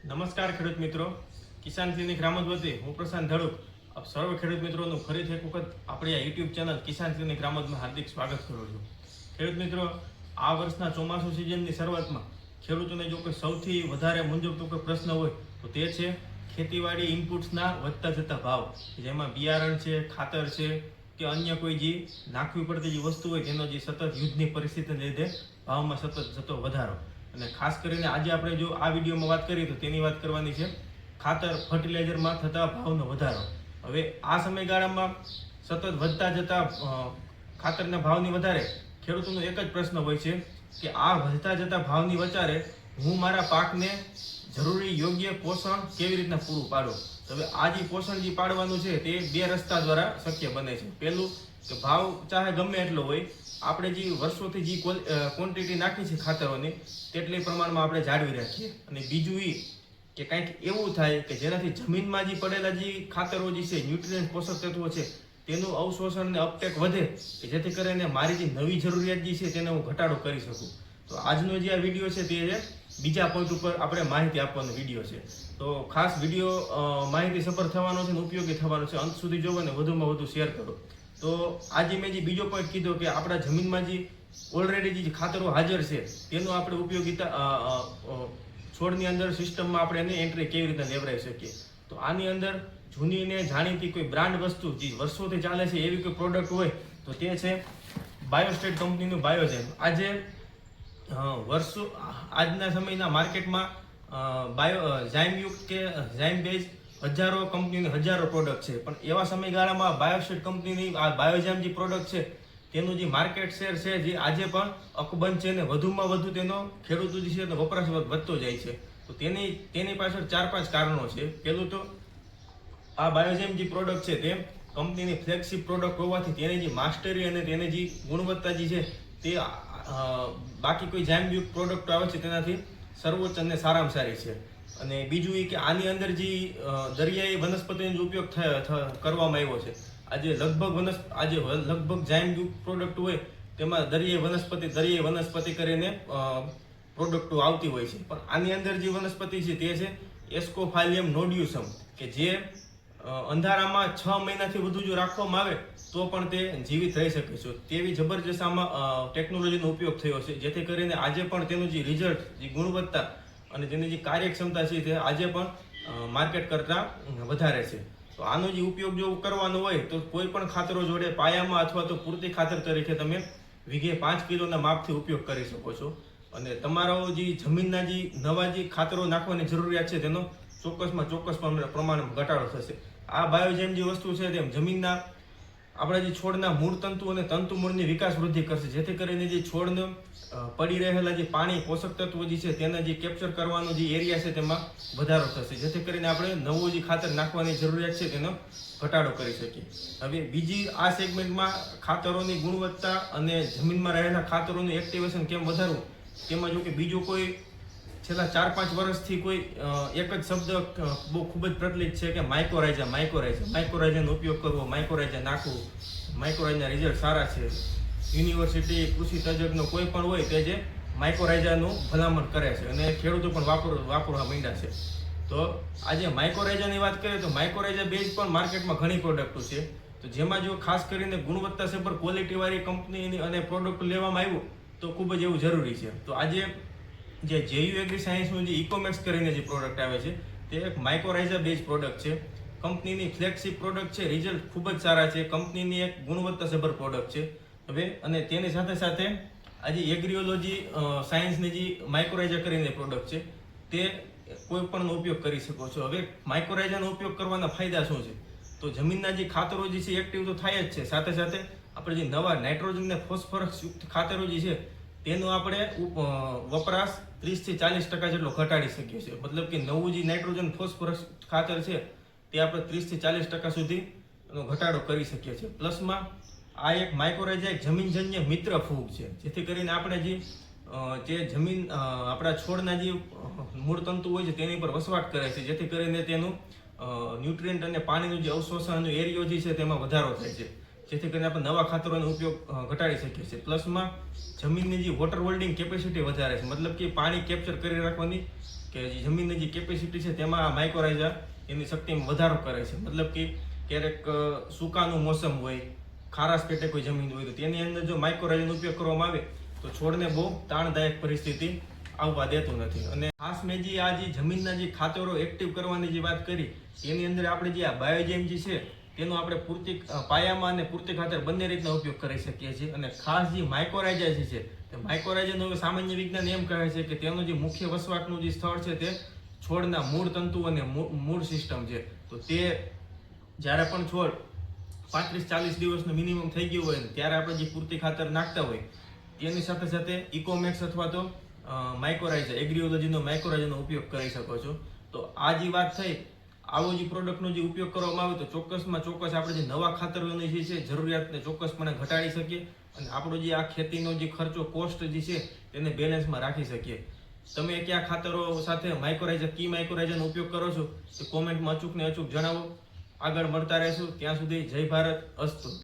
નમસ્કાર ખેડૂત મિત્રો, કિસાન ક્લિનિક રામોદ વતી હું પ્રશાંત ધડુક આપ સર્વ ખેડૂત મિત્રોનું ફરીથી એક વખત આપણી આ યુટ્યુબ ચેનલ કિસાન ક્લિનિક રામોદમાં હાર્દિક સ્વાગત કરું છું. ખેડૂત મિત્રો, આ વર્ષના ચોમાસુ સિઝનની શરૂઆતમાં ખેડૂતોને જો કોઈ સૌથી વધારે મૂંઝવતો કોઈ પ્રશ્ન હોય તો તે છે ખેતીવાડી ઇનપુટ્સના વધતા જતા ભાવ, જેમાં બિયારણ છે, ખાતર છે કે અન્ય કોઈ જે નાખવી પડતી જે વસ્તુ હોય તેનો જે સતત યુદ્ધની પરિસ્થિતિને લીધે ભાવમાં સતત જતો વધારો. અને ખાસ કરીને આજે આપણે જો આ વિડીયોમાં વાત કરીએ તો તેની વાત કરવાની છે ખાતર ફર્ટિલાઇઝરમાં થતા ભાવનો વધારો. હવે આ સમયગાળામાં સતત વધતા જતા ખાતરના ભાવની વધારે ખેડૂતોનો એક જ પ્રશ્ન હોય છે કે આ વધતા જતા ભાવની વચારે હું મારા પાકને જરૂરી યોગ્ય પોષણ કેવી રીતના પૂરું પાડું. હવે આ જે પોષણ જે પાડવાનું છે તે બે રસ્તા દ્વારા શક્ય બને છે. પહેલું કે ભાવ ચાહે ગમે એટલો હોય, આપણે જે વર્ષોથી જે ક્વોન્ટિટી નાખી છે ખાતરોની તેટલી પ્રમાણમાં આપણે જાળવી રાખીએ. અને બીજું એ કે કંઈક એવું થાય કે જેનાથી જમીનમાં જે પડેલા જે ખાતરો જે છે, ન્યુટ્રિયન્ટ પોષક તત્વો છે, તેનું અવશોષણ અને અપટેક વધે કે જેથી કરીને મારી જે નવી જરૂરિયાત જે છે તેને હું ઘટાડો કરી શકું. તો આજનો જે આ વિડીયો છે તે છે બીજા પોઈન્ટ ઉપર આપણે માહિતી આપવાનો વિડીયો છે. તો ખાસ વિડીયો માહિતી સભર થવાનો છે અને ઉપયોગી થવાનો છે. અંત સુધી જોવો અને વધુમાં વધુ શેર કરો. તો આજે મેં જે બીજો પોઈન્ટ કીધો કે આપણા જમીનમાં જે ઓલરેડી જે ખાતરો હાજર છે તેનું આપણે ઉપયોગિતા છોડની અંદર સિસ્ટમમાં આપણે એને એન્ટ્રી કેવી રીતે લેવડાવી શકીએ. તો આની અંદર જૂની ને જાણીતી કોઈ બ્રાન્ડ વસ્તુ જે વર્ષોથી ચાલે છે એવી કોઈ પ્રોડક્ટ હોય તો તે છે બાયોસ્ટેટ કંપનીનું બાયોજેમ. આજે આજના સમયના માર્કેટમાં ઝાઇમયુક્ત કે ઝાઇમ બેઝ હજારો કંપનીની હજારો પ્રોડક્ટ છે, પણ એવા સમયગાળામાં બાયોસ્ટેટ કંપનીની આ બાયોજેમ જે પ્રોડક્ટ છે તેનું જે માર્કેટ શેર છે જે આજે પણ અકબંધ છે ને વધુમાં વધુ તેનો ખેડૂતો જે છે તેનો વપરાશ વધતો જાય છે. તો તેની પાછળ 4-5 કારણો છે. પહેલું તો આ બાયોજેમ જે પ્રોડક્ટ છે તે કંપનીની ફ્લેગશિપ પ્રોડક્ટ હોવાથી તેની જે માસ્ટરી અને તેની જે ગુણવત્તા જે છે તે બાકી કોઈ જામયુક્ત પ્રોડક્ટ આવે છે તેનાથી સર્વોચ્ચ અને સારામાં સારી છે. અને બીજું એ કે આની અંદર જે દરિયાઈ વનસ્પતિનો ઉપયોગ કરવામાં આવ્યો છે. આજે લગભગ જામયુક્ત પ્રોડક્ટ હોય તેમાં દરિયાઈ વનસ્પતિ કરીને પ્રોડક્ટો આવતી હોય છે, પણ આની અંદર જે વનસ્પતિ છે તે છે એસ્કોફાલિયમ નોડ્યુસમ, કે જે અંધારામાં 6 મહિનાથી વધુ જો રાખવામાં આવે તો પણ તે જીવિત રહી શકે છે. તેવી જબરજસ્ત આમાં ટેકનોલોજીનો ઉપયોગ થયો છે, જેથી કરીને આજે પણ તેનું જે રિઝલ્ટ, જે ગુણવત્તા અને તેની જે કાર્યક્ષમતા છે તે આજે પણ માર્કેટ કરતાં વધારે છે. તો આનો જે ઉપયોગ જો કરવાનો હોય તો કોઈ પણ ખાતરો જોડે પાયામાં અથવા તો પૂરતી ખાતર તરીકે તમે વીઘે 5 કિલોના માપથી ઉપયોગ કરી શકો છો. અને તમારો જે જમીનના જે નવા જે ખાતરો નાખવાની જરૂરિયાત છે તેનો ચોક્કસ પ્રમાણમાં ઘટાડો થશે. આ બાયોજેમ જે વસ્તુ છે તેમ જમીનના આપણા જે છોડના મૂળ તંતુ અને તંતુ મૂળની વિકાસ વૃદ્ધિ કરશે, જેથી કરીને જે છોડને પડી રહેલા જે પાણી પોષક તત્વો જે છે તેને જે કેપ્ચર કરવાનો જે એરિયા છે તેમાં વધારો થશે, જેથી કરીને આપણે નવું જે ખાતર નાખવાની જરૂરિયાત છે તેનો ઘટાડો કરી શકીએ. હવે બીજી આ સેગમેન્ટમાં ખાતરોની ગુણવત્તા અને જમીનમાં રહેલા ખાતરોનું એક્ટિવેશન કેમ વધારવું તેમાં જો કે બીજું કોઈ છેલ્લા 4-5 વર્ષથી કોઈ એક જ શબ્દ બહુ ખૂબ જ પ્રચલિત છે કે માઇકોરાઇઝાનો ઉપયોગ કરવો, માઇકોરાઇઝા નાખવું, માઇકોરાઇઝાના રિઝલ્ટ સારા છે. યુનિવર્સિટી, કૃષિ તજજ્ઞો કોઈ પણ હોય તે જે માઇકોરાઇઝાનું ભલામણ કરે છે અને ખેડૂતો પણ વાપરવા માંડ્યા છે. તો આજે માઇકોરાઇઝાની વાત કરીએ તો માઇકોરાઇઝા બેઝ પણ માર્કેટમાં ઘણી પ્રોડક્ટો છે. તો જેમાં જો ખાસ કરીને ગુણવત્તાસભર ક્વોલિટીવાળી કંપનીની અને પ્રોડક્ટ લેવામાં આવ્યું તો ખૂબ જ એવું જરૂરી છે. તો આજે જે જેયુ એગ્રી સાયન્સનું જે ઇકોમેક્સ કરીને જે પ્રોડક્ટ આવે છે તે એક માઇકોરાઇઝા બેઝ પ્રોડક્ટ છે. કંપનીની ફ્લેગશિપ પ્રોડક્ટ છે, રિઝલ્ટ ખૂબ જ સારા છે, કંપનીની એક ગુણવત્તાસભર પ્રોડક્ટ છે. હવે અને તેની સાથે સાથે આજે એગ્રીઓલોજી સાયન્સની જે માઇકોરાઇઝા કરીને પ્રોડક્ટ છે તે કોઈ પણનો ઉપયોગ કરી શકો છો. હવે માઇકોરાઇઝાનો ઉપયોગ કરવાના ફાયદા શું છે? તો જમીનના જે ખાતરો જે છે એક્ટિવ તો થાય જ છે, સાથે સાથે આપણે જે નવા નાઇટ્રોજન અને ફોસ્ફરસ યુક્ત ખાતરો જે છે તેનો આપણે વપરાશ 30-40% જેટલો ઘટાડી શકીએ છીએ. મતલબ કે નવું જે નાઇટ્રોજન ફોસ્ફરસ ખાતર છે તે આપણે 30-40% સુધી ઘટાડો કરી શકીએ છીએ. પ્લસમાં આ એક માઇકોરાઇઝા એક જમીનજન્ય મિત્ર ફૂગ છે, જેથી કરીને આપણે જે જમીન આપણા છોડના જે મૂળ તંતુ હોય છે તેની પર વસવાટ કરે છે, જેથી કરીને તેનું ન્યુટ્રિયન્ટ અને પાણીનું જે અવશોષણનો એરિયો જે છે તેમાં વધારો થાય છે, જેથી કરીને આપણે નવા ખાતરોનો ઉપયોગ ઘટાડી શકીએ છીએ. પ્લસમાં જમીનની જે વોટર હોલ્ડિંગ કેપેસિટી વધારે છે, મતલબ કે પાણી કેપ્ચર કરી રાખવાની કે જે જમીનની જે કેપેસિટી છે તેમાં આ માઇક્રોરાઇઝા એની શક્તિમાં વધારો કરે છે. મતલબ કે ક્યારેક સૂકાનું મોસમ હોય, ખારાશ પેટે કોઈ જમીન હોય તો તેની અંદર જો માઇક્રોરાઇઝાનો ઉપયોગ કરવામાં આવે તો છોડને બહુ તાણદાયક પરિસ્થિતિ આવવા દેતું નથી. અને ખાસ મેં જે આ જે જમીનના જે ખાતરો એક્ટિવ કરવાની જે વાત કરી એની અંદર આપણે જે આ બાયોજેમ જે છે તેનો આપણે પૂરતી પાયામાં અને પૂરતી ખાતર બંને રીતના ઉપયોગ કરી શકીએ છીએ. અને ખાસ જે માઇક્રોરાઇઝા જે છે તે માઇક્રોરાઇઝાનું સામાન્ય વિજ્ઞાન એમ કહે છે કે તેનું જે મુખ્ય વસવાટનું જે સ્થળ છે તે છોડના મૂળ તંતુ અને મૂળ સિસ્ટમ છે. તો તે જ્યારે પણ છોડ 35-40 દિવસનો મિનિમમ થઈ ગયું હોય ને ત્યારે આપણે જે પૂરતી ખાતર નાખતા હોય તેની સાથે સાથે ઇકોમેક્સ અથવા તો માઇક્રોરાઇઝા એગ્રીઓલોજીનો માઇક્રોરાઇઝાનો ઉપયોગ કરી શકો છો. તો આ જે વાત થઈ, આવો જે પ્રોડક્ટનો જે ઉપયોગ કરવામાં આવે તો ચોક્કસ આપણે જે નવા ખાતરોની જે છે જરૂરિયાતને ચોક્કસપણે ઘટાડી શકીએ અને આપણો જે આ ખેતીનો જે ખર્ચો કોસ્ટ જે છે તેને બેલેન્સમાં રાખી શકીએ. તમે કયા ખાતરો સાથે માઇક્રોરાઇઝા કી માઇક્રોરાઇઝાનો ઉપયોગ કરો છો તે કોમેન્ટમાં અચૂક જણાવો. આગળ મળતા રહેશું. ત્યાં સુધી જય ભારત, અસ્તુ.